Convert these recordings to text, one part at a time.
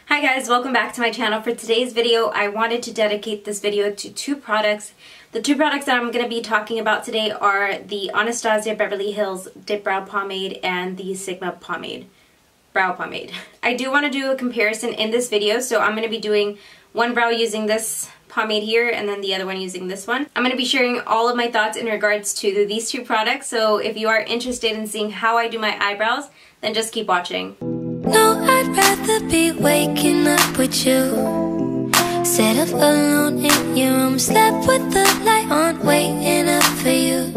Hi guys, welcome back to my channel. For today's video, I wanted to dedicate this video to two products. The two products that I'm going to be talking about today are the Anastasia Beverly Hills Dip Brow Pomade and the Sigma Pomade Brow Pomade. I do want to do a comparison in this video, so I'm going to be doing one brow using this pomade here and then the other one using this one. I'm going to be sharing all of my thoughts in regards to these two products, so if you are interested in seeing how I do my eyebrows, then just keep watching. No, I'd rather be waking up with you, set up alone in your room, slept with the light on, waiting up for you.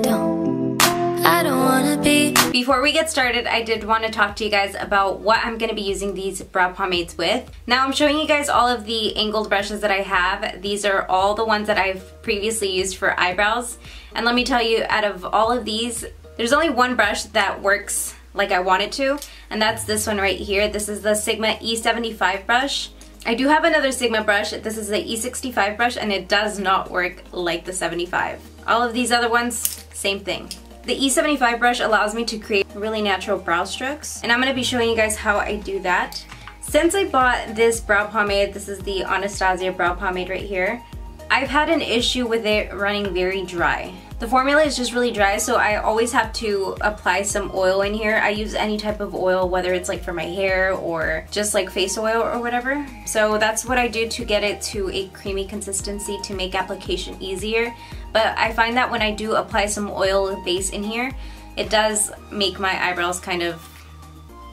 I don't wanna be. Before we get started, I did want to talk to you guys about what I'm going to be using these brow pomades with. Now I'm showing you guys all of the angled brushes that I have. These are all the ones that I've previously used for eyebrows. And let me tell you, out of all of these, there's only one brush that works like I want it to, and that's this one right here. This is the Sigma E75 brush. I do have another Sigma brush. This is the E65 brush, and it does not work like the 75. All of these other ones, same thing. The E75 brush allows me to create really natural brow strokes, and I'm going to be showing you guys how I do that. Since I bought this brow pomade, this is the Anastasia brow pomade right here, I've had an issue with it running very dry. The formula is just really dry, so I always have to apply some oil in here. I use any type of oil, whether it's like for my hair or just like face oil or whatever. So that's what I do to get it to a creamy consistency to make application easier. But I find that when I do apply some oil base in here, it does make my eyebrows kind of,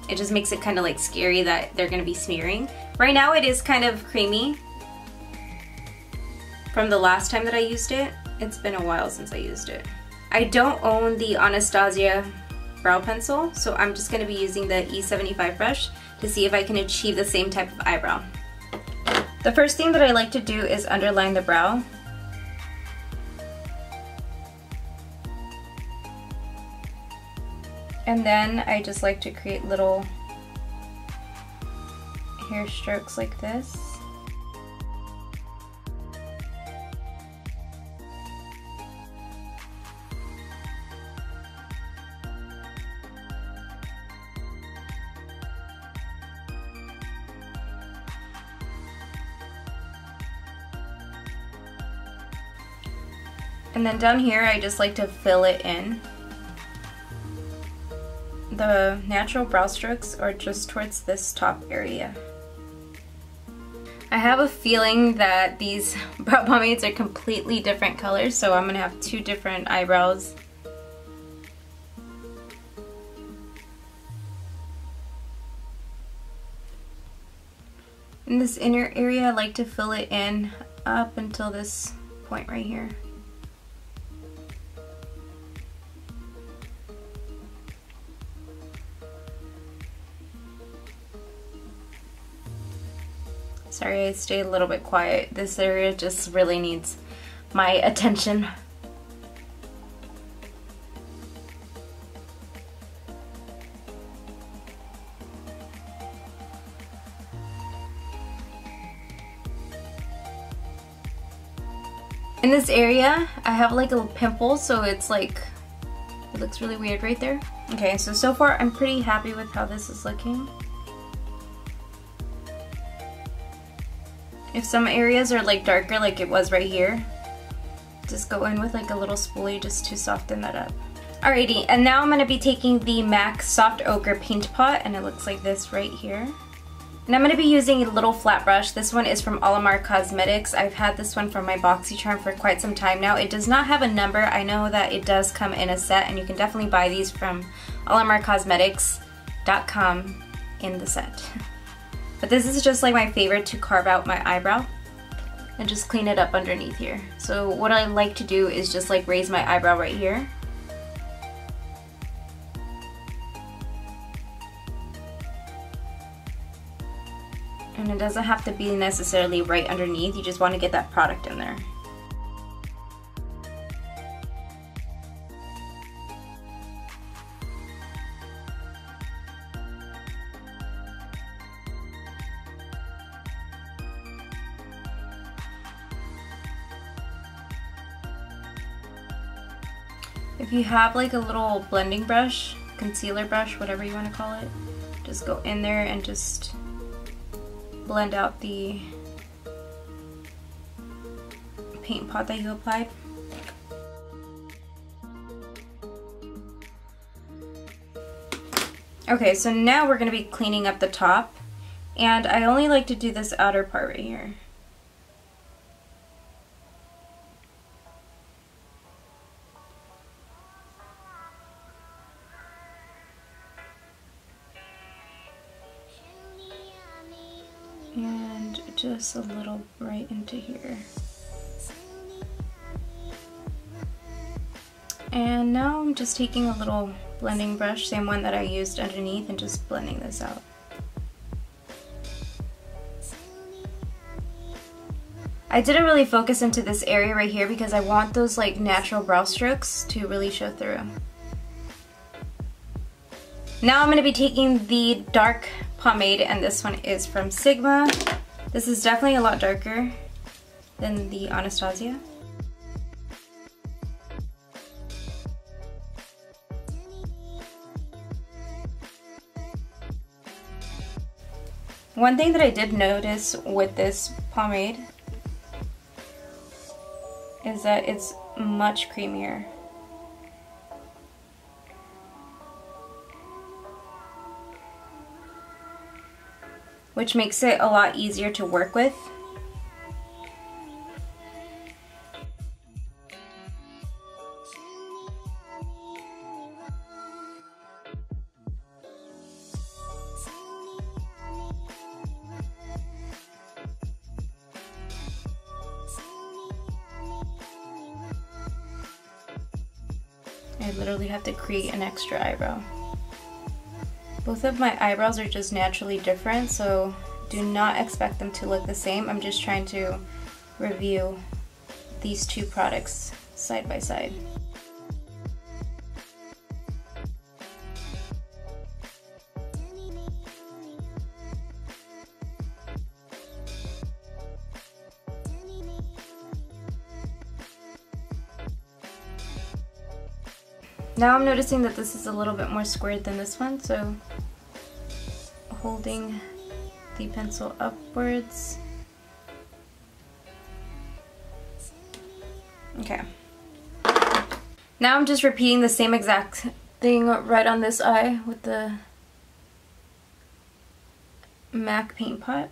it just makes it kind of like scary that they're gonna be smearing. Right now it is kind of creamy from the last time that I used it. It's been a while since I used it. I don't own the Anastasia brow pencil, so I'm just going to be using the E75 brush to see if I can achieve the same type of eyebrow. The first thing that I like to do is underline the brow. And then I just like to create little hair strokes like this. And then down here, I just like to fill it in. The natural brow strokes are just towards this top area. I have a feeling that these brow pomades are completely different colors, so I'm gonna have two different eyebrows. In this inner area, I like to fill it in up until this point right here. Sorry, I stayed a little bit quiet. This area just really needs my attention. In this area, I have like a little pimple, so it's like, it looks really weird right there. Okay, so far I'm pretty happy with how this is looking. If some areas are like darker like it was right here, just go in with like a little spoolie just to soften that up. Alrighty, and now I'm going to be taking the MAC Soft Ochre Paint Pot, and it looks like this right here. And I'm going to be using a little flat brush. This one is from Alamar Cosmetics. I've had this one from my BOXYCHARM for quite some time now. It does not have a number. I know that it does come in a set, and you can definitely buy these from alamarcosmetics.com in the set. But this is just like my favorite to carve out my eyebrow and just clean it up underneath here. So what I like to do is just like raise my eyebrow right here. And it doesn't have to be necessarily right underneath, you just want to get that product in there. If you have like a little blending brush, concealer brush, whatever you want to call it, just go in there and just blend out the paint pot that you applied. Okay, so now we're going to be cleaning up the top, and I only like to do this outer part right here. And just a little right into here. And now I'm just taking a little blending brush, same one that I used underneath, and just blending this out. I didn't really focus into this area right here because I want those like natural brow strokes to really show through. Now I'm going to be taking the dark pomade, and this one is from Sigma. This is definitely a lot darker than the Anastasia. One thing that I did notice with this pomade is that it's much creamier. Which makes it a lot easier to work with. I literally have to create an extra eyebrow. Both of my eyebrows are just naturally different, so do not expect them to look the same. I'm just trying to review these two products side by side. Now I'm noticing that this is a little bit more squared than this one, so holding the pencil upwards. Okay. Now I'm just repeating the same exact thing right on this eye with the MAC paint pot.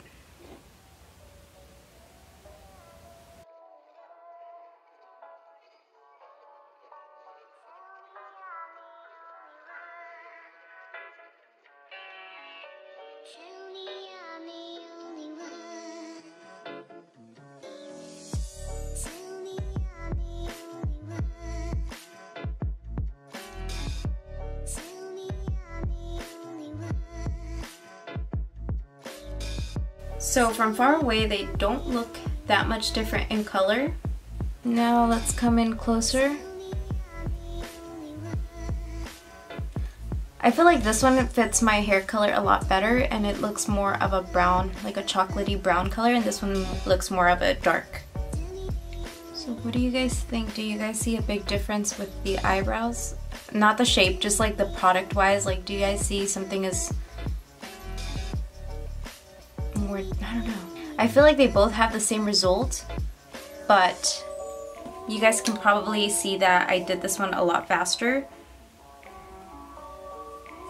So from far away, they don't look that much different in color. Now let's come in closer. I feel like this one fits my hair color a lot better, and it looks more of a brown, like a chocolatey brown color, and this one looks more of a dark. So what do you guys think? Do you guys see a big difference with the eyebrows? Not the shape, just like the product wise. Like, do you guys see something is more, I don't know. I feel like they both have the same result, but you guys can probably see that I did this one a lot faster,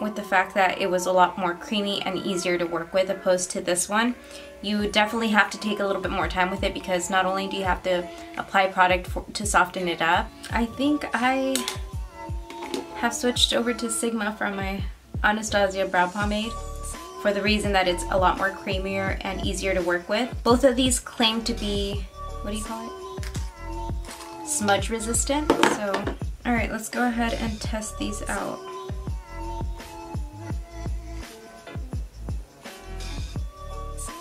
with the fact that it was a lot more creamy and easier to work with opposed to this one. You definitely have to take a little bit more time with it, because not only do you have to apply product to soften it up. I think I have switched over to Sigma from my Anastasia brow pomade for the reason that it's a lot more creamier and easier to work with. Both of these claim to be, what do you call it? Smudge resistant. So, alright, let's go ahead and test these out.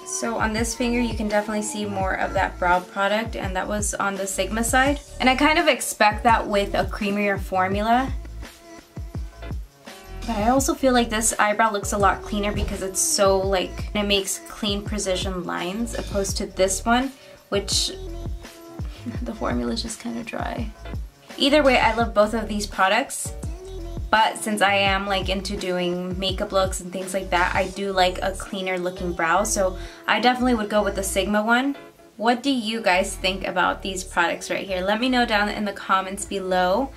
So on this finger you can definitely see more of that brow product, and that was on the Sigma side. And I kind of expect that with a creamier formula. But I also feel like this eyebrow looks a lot cleaner because it's so like, it makes clean precision lines opposed to this one, which the formula is just kind of dry. Either way, I love both of these products, but since I am like into doing makeup looks and things like that, I do like a cleaner looking brow, so I definitely would go with the Sigma one. What do you guys think about these products right here? Let me know down in the comments below.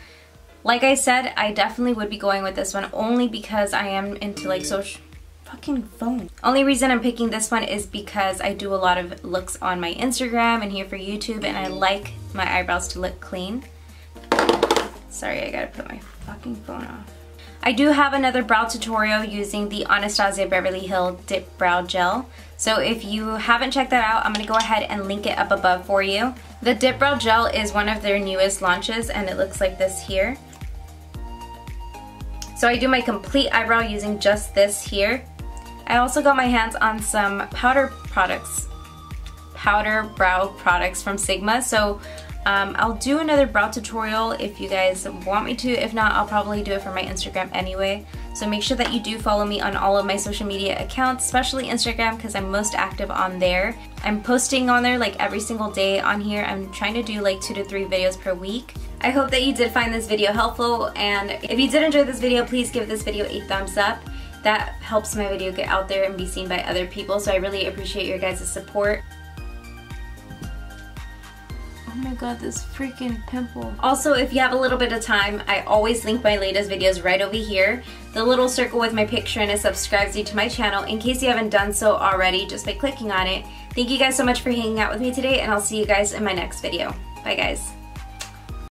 Like I said, I definitely would be going with this one only because I am into like social fucking phone. Only reason I'm picking this one is because I do a lot of looks on my Instagram and here for YouTube, and I like my eyebrows to look clean. Sorry, I gotta put my fucking phone off. I do have another brow tutorial using the Anastasia Beverly Hills Dip Brow Gel. So if you haven't checked that out, I'm gonna go ahead and link it up above for you. The Dip Brow Gel is one of their newest launches and it looks like this here. So I do my complete eyebrow using just this here. I also got my hands on some powder brow products from Sigma. So I'll do another brow tutorial if you guys want me to. If not, I'll probably do it for my Instagram anyway. So make sure that you do follow me on all of my social media accounts, especially Instagram because I'm most active on there. I'm posting on there like every single day on here. I'm trying to do like 2 to 3 videos per week. I hope that you did find this video helpful, and if you did enjoy this video, please give this video a thumbs up. That helps my video get out there and be seen by other people, so I really appreciate your guys' support. Oh my god, this freaking pimple. Also, if you have a little bit of time, I always link my latest videos right over here. The little circle with my picture and it subscribes you to my channel in case you haven't done so already just by clicking on it. Thank you guys so much for hanging out with me today, and I'll see you guys in my next video. Bye guys.